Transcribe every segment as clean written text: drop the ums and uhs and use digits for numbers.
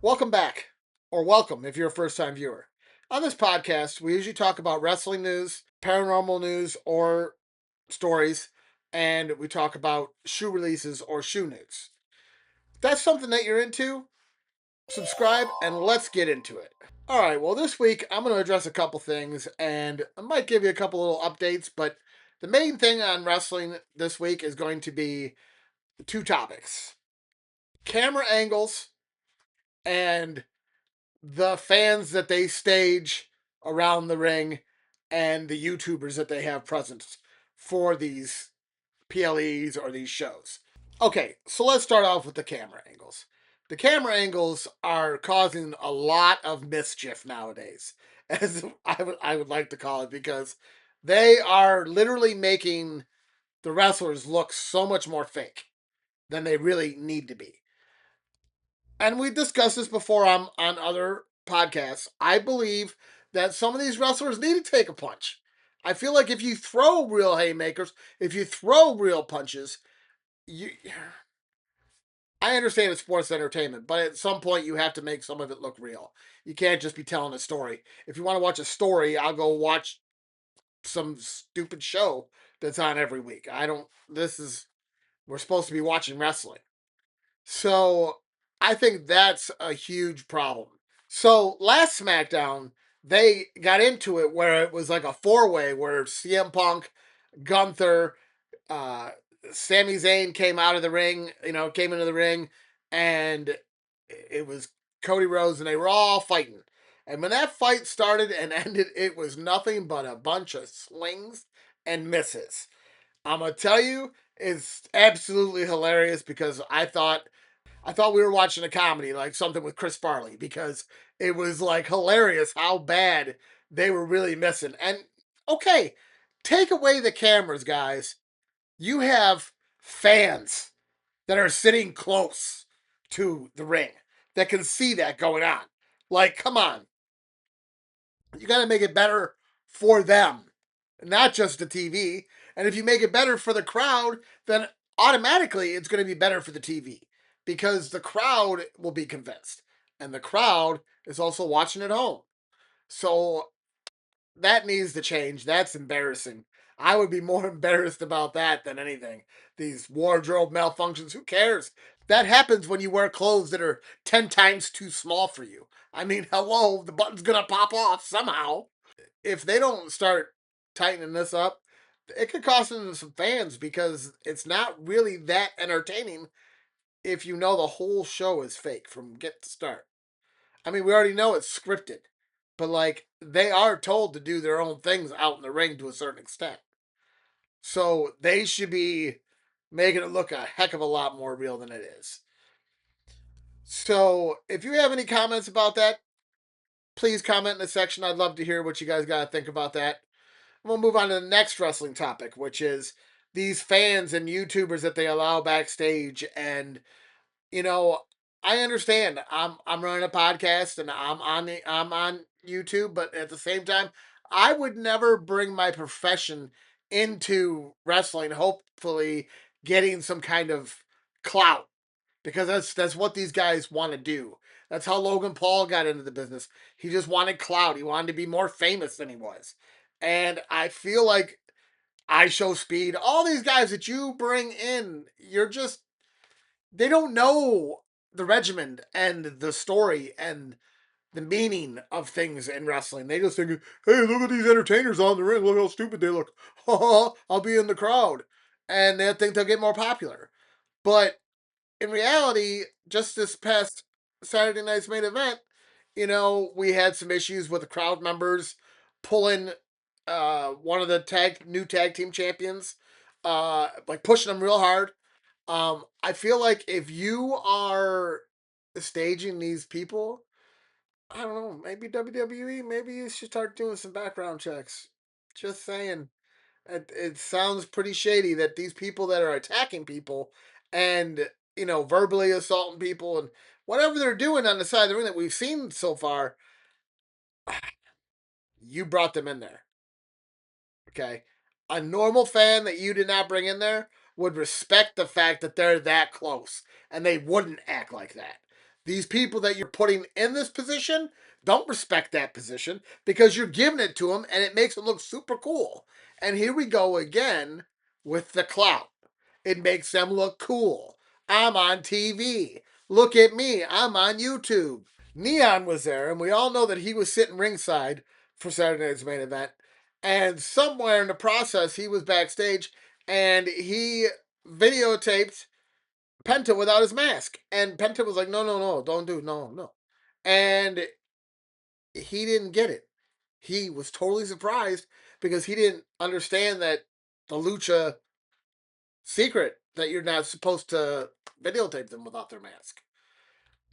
Welcome back, or welcome if you're a first time viewer. On this podcast, we usually talk about wrestling news, paranormal news, or stories, and we talk about shoe releases or shoe news. If that's something that you're into, subscribe and let's get into it. All right, well, this week I'm going to address a couple things and I might give you a couple little updates, but the main thing on wrestling this week is going to be two topics: camera angles and the fans that they stage around the ring and the YouTubers that they have present for these PLEs or these shows. Okay, so let's start off with the camera angles. The camera angles are causing a lot of mischief nowadays, as I would like to call it, because they are literally making the wrestlers look so much more fake than they really need to be. And we discussed this before on other podcasts. I believe that some of these wrestlers need to take a punch. I feel like if you throw real haymakers, if you throw real punches, you I understand it's sports entertainment, but at some point you have to make some of it look real. You can't just be telling a story. If you want to watch a story, I'll go watch some stupid show that's on every week. I don't this is We're supposed to be watching wrestling. So I think that's a huge problem. So last SmackDown, they got into it where it was like a four-way where CM Punk, Gunther, uh, Sami Zayn came out of the ring, came into the ring, and it was Cody Rhodes, and they were all fighting. And when that fight started and ended, it was nothing but a bunch of slings and misses. I'm gonna tell you, it's absolutely hilarious because I thought we were watching a comedy, like something with Chris Farley, because it was like hilarious how bad they were really missing. And okay, take away the cameras, guys. You have fans that are sitting close to the ring that can see that going on. Like, come on. You got to make it better for them, not just the TV. And if you make it better for the crowd, then automatically it's going to be better for the TV because the crowd will be convinced. And the crowd is also watching at home. So that needs to change. That's embarrassing. I would be more embarrassed about that than anything. These wardrobe malfunctions, who cares? That happens when you wear clothes that are 10 times too small for you. I mean, hello, the button's gonna pop off somehow. If they don't start tightening this up, it could cost them some fans because it's not really that entertaining if you know the whole show is fake from get to start. I mean, we already know it's scripted, but like they are told to do their own things out in the ring to a certain extent. So they should be making it look a heck of a lot more real than it is. So if you have any comments about that, please comment in the section. I'd love to hear what you guys got to think about that. We'll move on to the next wrestling topic, which is these fans and YouTubers that they allow backstage. And you know, I understand. I'm running a podcast and I'm on YouTube, but at the same time, I would never bring my profession into wrestling. Hopefully, getting some kind of clout because that's what these guys want to do. That's how Logan Paul got into the business. He just wanted clout. He wanted to be more famous than he was. And I feel like I Show Speed, all these guys that you bring in, they don't know the regimen and the story and the meaning of things in wrestling. They just think, hey, look at these entertainers on the ring. Look how stupid they look. I'll be in the crowd. And they think they'll get more popular. But in reality, just this past Saturday night's main event, we had some issues with the crowd members pulling one of the new tag team champions, like pushing them real hard. I feel like if you are staging these people, I don't know, maybe WWE, maybe you should start doing some background checks. Just saying. It sounds pretty shady that these people that are attacking people and, verbally assaulting people and whatever they're doing on the side of the ring that we've seen so far, you brought them in there. Okay. A normal fan that you did not bring in there would respect the fact that they're that close and they wouldn't act like that. These people that you're putting in this position don't respect that position because you're giving it to them and it makes it look super cool. And here we go again with the clout. It makes them look cool. I'm on TV. Look at me. I'm on YouTube. Neon was there, and we all know that he was sitting ringside for Saturday Night's Main Event. And somewhere in the process, he was backstage and he videotaped Penta without his mask. And Penta was like, no, no, no, don't do, no, no. And he didn't get it. He was totally surprised because he didn't understand that the lucha secret that you're not supposed to videotape them without their mask.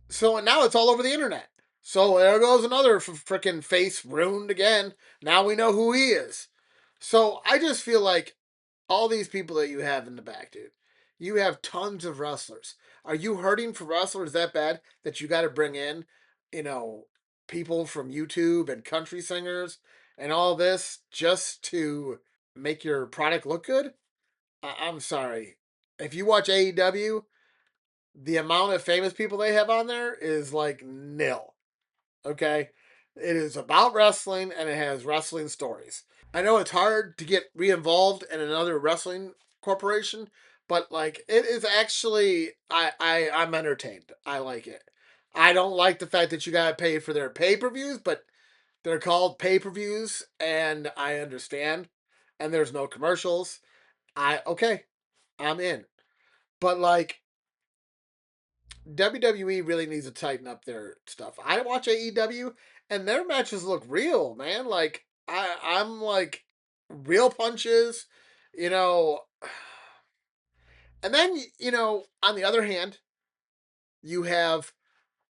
So now it's all over the internet. So there goes another freaking face ruined again. Now we know who he is. So I just feel like all these people that you have in the back, dude, you have tons of wrestlers. Are you hurting for wrestlers that bad that you got to bring in, you know, people from YouTube and country singers and all this just to make your product look good? I'm sorry. If you watch AEW, the amount of famous people they have on there is like nil. Okay? It is about wrestling and it has wrestling stories. I know it's hard to get re-involved in another wrestling corporation, but like it is actually I'm entertained. I like it. I don't like the fact that you gotta pay for their pay-per-views, but they're called pay-per-views and I understand. And there's no commercials. Okay, I'm in. But like WWE really needs to tighten up their stuff. I watch AEW and their matches look real, man. Like I'm like real punches, you know. And then on the other hand, you have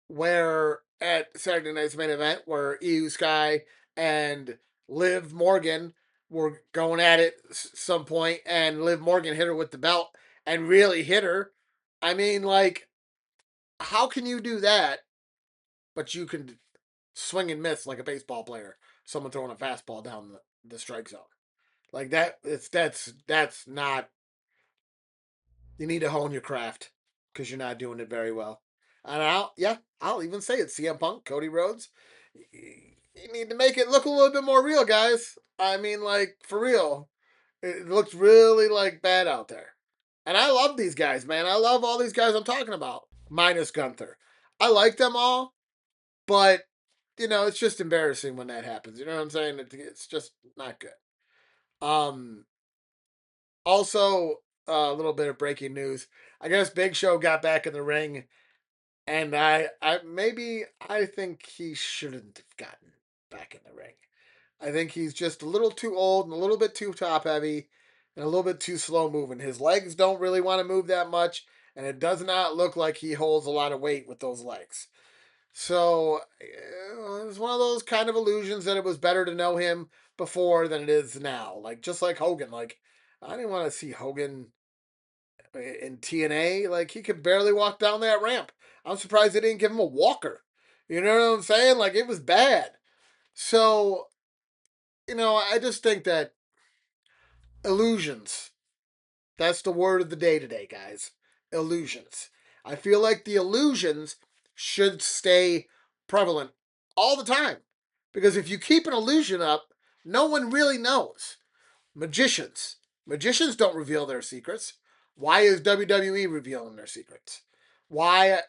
where at Saturday Night's Main Event where Io Sky and Liv Morgan were going at it some point, and Liv Morgan hit her with the belt and really hit her. I mean, like, how can you do that? But you can swing and miss like a baseball player, someone throwing a fastball down the strike zone. Like that, that's not. You need to hone your craft because you're not doing it very well. And I'll even say it. CM Punk, Cody Rhodes, you need to make it look a little bit more real, guys. I mean, like for real, it looks really like bad out there. And I love these guys, man. I love all these guys I'm talking about, minus Gunther. I like them all, but it's just embarrassing when that happens. You know what I'm saying? It's just not good. Um, Also, a little bit of breaking news. I guess Big Show got back in the ring, and I think he shouldn't have gotten back in the ring. I think he's just a little too old and a little bit too top heavy and a little bit too slow moving. His legs don't really want to move that much, and it does not look like he holds a lot of weight with those legs. So it's one of those kind of illusions that it was better to know him before than it is now. Like just like Hogan. Like I didn't want to see Hogan in TNA. Like he could barely walk down that ramp. I'm surprised they didn't give him a walker. You know what I'm saying? Like it was bad. So I just think that illusions. That's the word of the day today, guys. Illusions. I feel like the illusions should stay prevalent all the time. Because if you keep an illusion up, no one really knows. Magicians. Magicians don't reveal their secrets. Why is WWE revealing their secrets? Why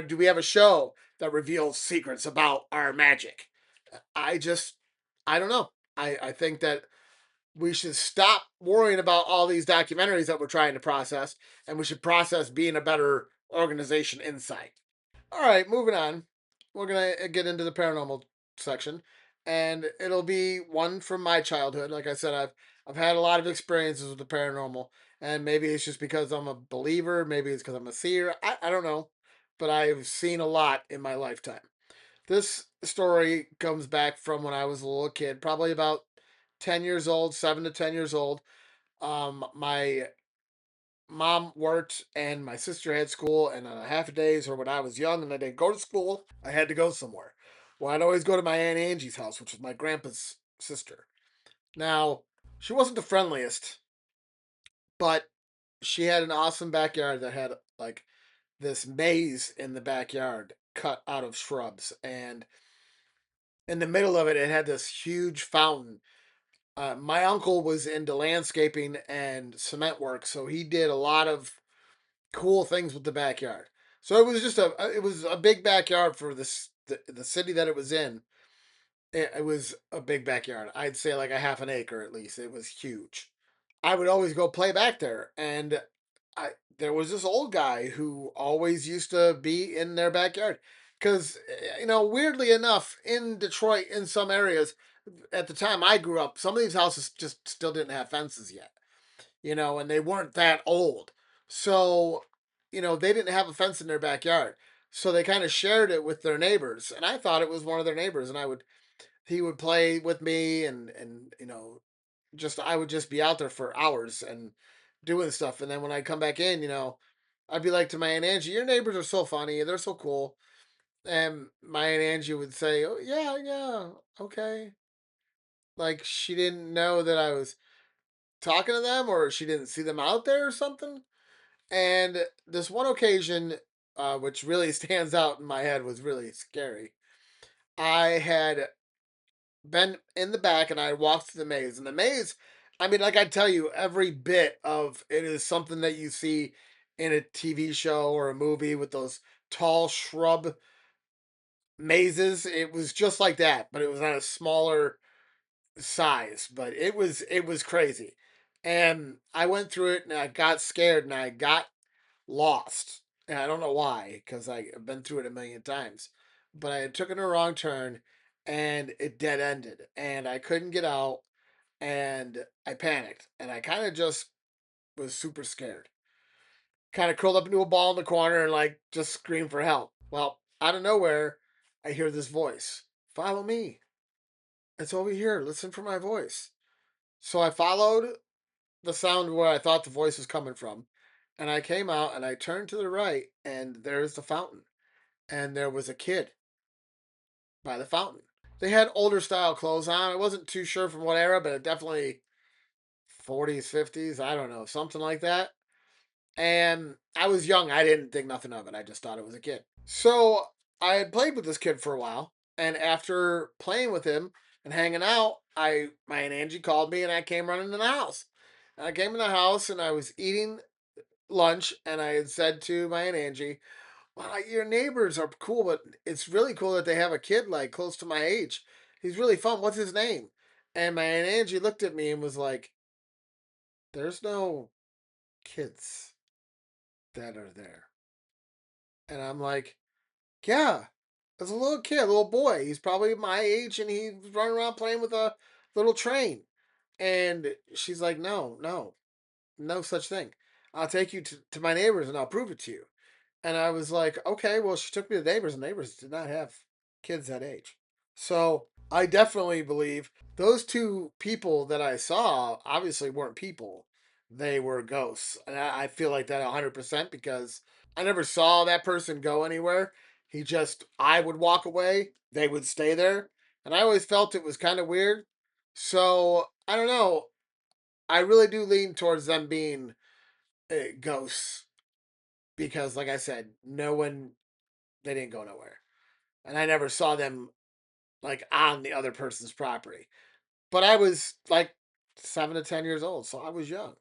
do we have a show that reveals secrets about our magic? I just, I don't know. I think that we should stop worrying about all these documentaries that we're trying to process, and we should process being a better organization inside. All right, moving on. We're gonna get into the paranormal section, and it'll be one from my childhood. Like I said, I've had a lot of experiences with the paranormal, and maybe it's just because I'm a believer, maybe it's because I'm a seer. I don't know, but I've seen a lot in my lifetime. This story comes back from when I was a little kid, probably about 10 years old, 7 to 10 years old. My mom worked and my sister had school, and on a half a days or when I was young and I didn't go to school, I had to go somewhere. Well, I'd always go to my Aunt Angie's house, which was my grandpa's sister. Now, she wasn't the friendliest, but she had an awesome backyard that had like this maze in the backyard. cut out of shrubs, and in the middle of it, it had this huge fountain. My uncle was into landscaping and cement work, so he did a lot of cool things with the backyard. So it was just it was a big backyard for the city that it was in. It was a big backyard. I'd say like a half an acre at least. It was huge. I would always go play back there, and I there was this old guy who always used to be in their backyard because weirdly enough, in Detroit, in some areas, at the time I grew up, some of these houses just still didn't have fences yet, and they weren't that old. So, they didn't have a fence in their backyard. So they kind of shared it with their neighbors. And I thought it was one of their neighbors. And he would play with me and, just, I would just be out there for hours and doing stuff. And then when I come back in, I'd be like to my Aunt Angie, your neighbors are so funny. They're so cool. And my Aunt Angie would say, oh, yeah, yeah, okay. Like she didn't know that I was talking to them or she didn't see them out there or something. And this one occasion, which really stands out in my head, was really scary. I had been in the back and I walked through the maze. And the maze, I mean, like I tell you, every bit of it is something that you see in a TV show or a movie with those tall shrub mazes. It was just like that, but it was on a smaller size. But it was crazy. And I went through it and I got scared and I got lost. And I don't know why, because I've been through it a million times. But I had taken a wrong turn and it dead ended. And I couldn't get out and I panicked. And I kind of just was super scared. Kind of curled up into a ball in the corner and like just screamed for help. Well, out of nowhere, I hear this voice. Follow me. It's over here. Listen for my voice. So I followed the sound where I thought the voice was coming from. And I came out and I turned to the right, and there's the fountain. And there was a kid by the fountain. They had older style clothes on. I wasn't too sure from what era, but it definitely 40s, 50s. I don't know, something like that. And I was young. I didn't think nothing of it. I just thought it was a kid. So I had played with this kid for a while. And after playing with him and hanging out, my Aunt Angie called me and I came running to the house. And I came in the house and I was eating lunch and I had said to my Aunt Angie, wow, your neighbors are cool, but it's really cool that they have a kid like close to my age. He's really fun. What's his name? And my Aunt Angie looked at me and was like, there's no kids that are there. And I'm like, yeah, there's a little kid, a little boy. He's probably my age and he's running around playing with a little train. And she's like, no, no, no such thing. I'll take you to my neighbors and I'll prove it to you. And I was like, okay, well, she took me to neighbors, and neighbors did not have kids that age. So I definitely believe those two people that I saw obviously weren't people. They were ghosts. And I feel like that 100% because I never saw that person go anywhere. I would walk away, they would stay there. And I always felt it was kind of weird. So I don't know. I really do lean towards them being ghosts because, like I said, no one they didn't go nowhere. And I never saw them like on the other person's property. But I was like 7 to 10 years old, so I was young.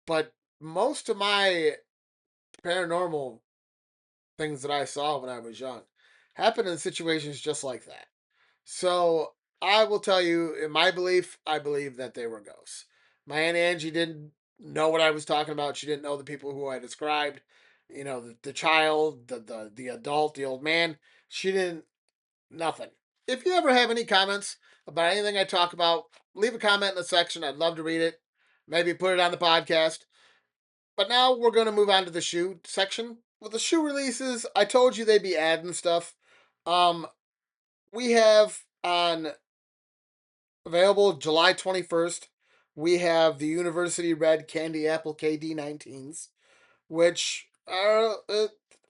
But most of my paranormal things that I saw when I was young happened in situations just like that. So I will tell you, in my belief, I believe that they were ghosts. My Aunt Angie didn't know what I was talking about. She didn't know the people who I described. The child, the adult, the old man. She didn't nothing. If you ever have any comments about anything I talk about, leave a comment in the section. I'd love to read it. Maybe put it on the podcast. But now we're going to move on to the shoe section. With the shoe releases, I told you they'd be adding stuff. Um, we have on available July 21st, we have the University Red Candy Apple KD19s, which are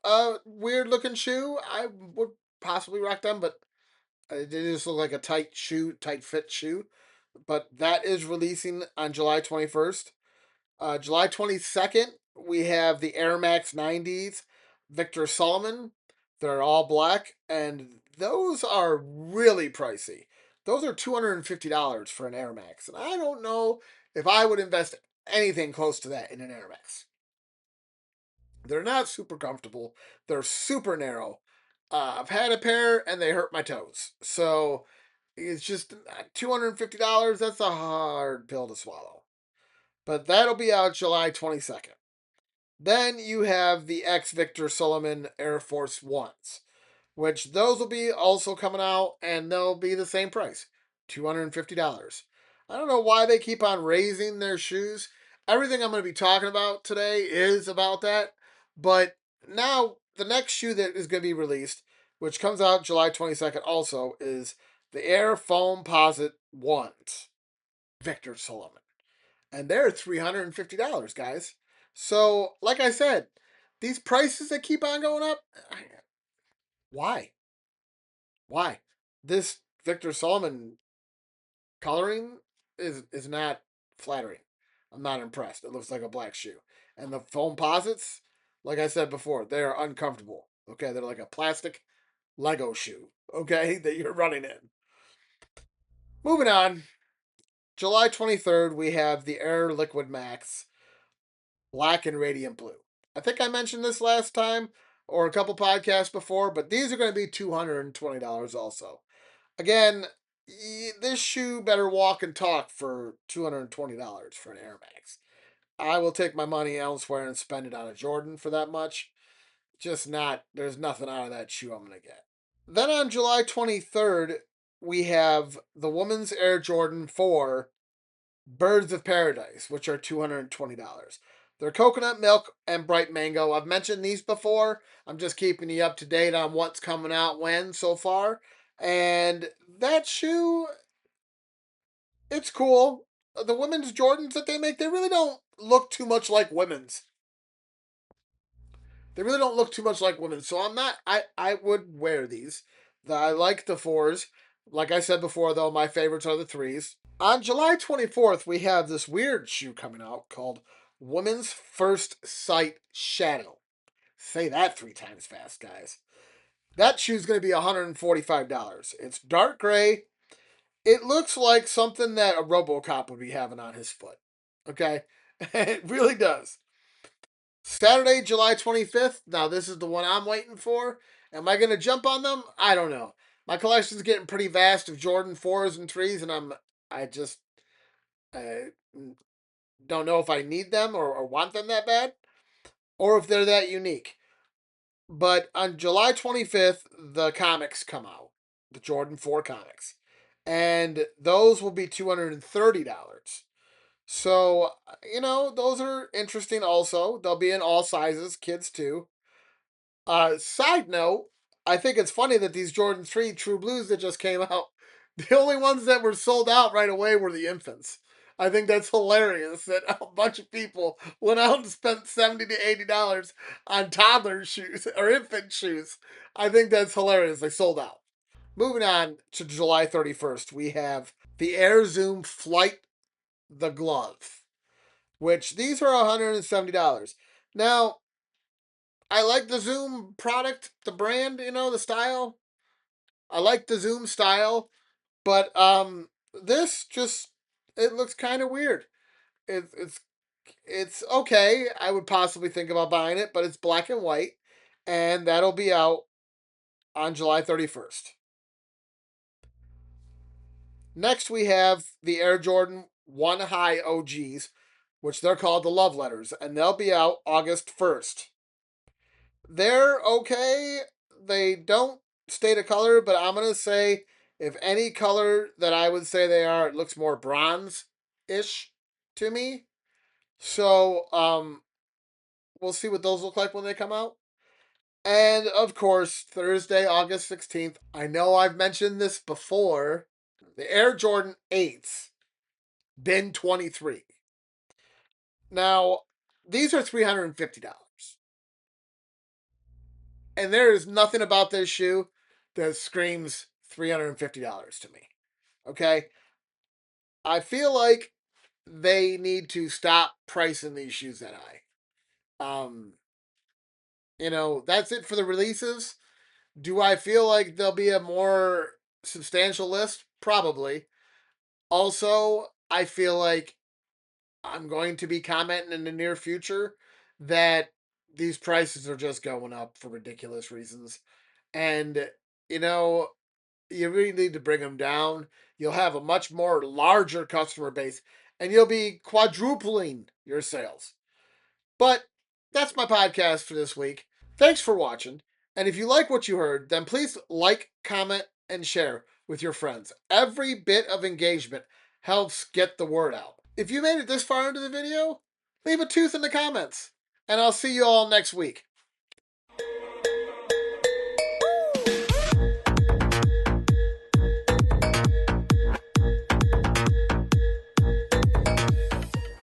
a weird looking shoe. I would possibly rock them, but it just look like a tight shoe, tight fit shoe. But that is releasing on July 21st. July 22nd, we have the Air Max 90s Victor Solomon. They're all black, and those are really pricey. Those are $250 for an Air Max, and I don't know if I would invest anything close to that in an Air Max. They're not super comfortable. They're super narrow. I've had a pair and they hurt my toes. So it's just $250. That's a hard pill to swallow. But that'll be out July 22nd. Then you have the ex Victor Solomon Air Force Ones, which those will be also coming out and they'll be the same price, $250. I don't know why they keep on raising their shoes. Everything I'm going to be talking about today is about that. But now the next shoe that is going to be released, which comes out July 22nd also, is the Air Foam Posit Ones, Victor Solomon. And they're $350, guys. So, like I said, these prices that keep on going up, why? Why? This Victor Solomon coloring is not flattering. I'm not impressed. It looks like a black shoe. And the foam posits, like I said before, they are uncomfortable. Okay, they're like a plastic Lego shoe. Okay, that you're running in. Moving on, July 23rd, we have the Air Liquid Max Black and Radiant Blue. I think I mentioned this last time or a couple podcasts before, but these are going to be $220 also. Again, this shoe better walk and talk for $220 for an Air Max. I will take my money elsewhere and spend it on a Jordan for that much. Just not, there's nothing out of that shoe I'm going to get. Then on July 23rd, we have the women's Air Jordan 4 Birds of Paradise, which are $220. They're coconut milk and bright mango. I've mentioned these before. I'm just keeping you up to date on what's coming out when so far. And that shoe, it's cool. The women's Jordans that they make, they really don't look too much like women's. They really don't look too much like women's. So I'm not, I would wear these. I like the fours. Like I said before, though, my favorites are the threes. On July 24th, we have this weird shoe coming out called Women's First Sight Shadow. Say that three times fast, guys. That shoe's going to be $145. It's dark gray. It looks like something that a Robocop would be having on his foot. Okay? It really does. Saturday, July 25th. Now, this is the one I'm waiting for. Am I going to jump on them? I don't know. My collection's getting pretty vast of Jordan 4s and 3s, and I just I don't know if I need them or want them that bad, or if they're that unique. But on July 25th, the comics come out, the Jordan 4 comics. And those will be $230. So, those are interesting also. They'll be in all sizes, kids too. Side note, I think it's funny that these Jordan 3 True Blues that just came out, the only ones that were sold out right away were the infants. I think that's hilarious that a bunch of people went out and spent $70 to $80 on toddler shoes or infant shoes. I think that's hilarious. They sold out. Moving on to July 31st, we have the Air Zoom Flight the Glove, which these are $170. Now, I like the Zoom product, the brand, the style. I like the Zoom style, but this just it looks kind of weird. It's okay. I would possibly think about buying it, but it's black and white, and that'll be out on July 31st. Next, we have the Air Jordan 1 High OGs, which they're called the Love Letters, and they'll be out August 1st. They're okay. They don't state a color, but I'm gonna say if any color that I would say they are, it looks more bronze-ish to me. So we'll see what those look like when they come out. And of course, Thursday, August 16th. I know I've mentioned this before. The Air Jordan 8s, bin 23. Now, these are $350. And there is nothing about this shoe that screams $350 to me. Okay? I feel like they need to stop pricing these shoes that high. That's it for the releases. Do I feel like there'll be a more substantial list? Probably. Also, I feel like I'm going to be commenting in the near future that these prices are just going up for ridiculous reasons. And, you know, you really need to bring them down. You'll have a much more larger customer base and you'll be quadrupling your sales. But that's my podcast for this week. Thanks for watching. And if you like what you heard, then please like, comment, and share with your friends. Every bit of engagement helps get the word out. If you made it this far into the video, leave a tooth in the comments. And I'll see you all next week.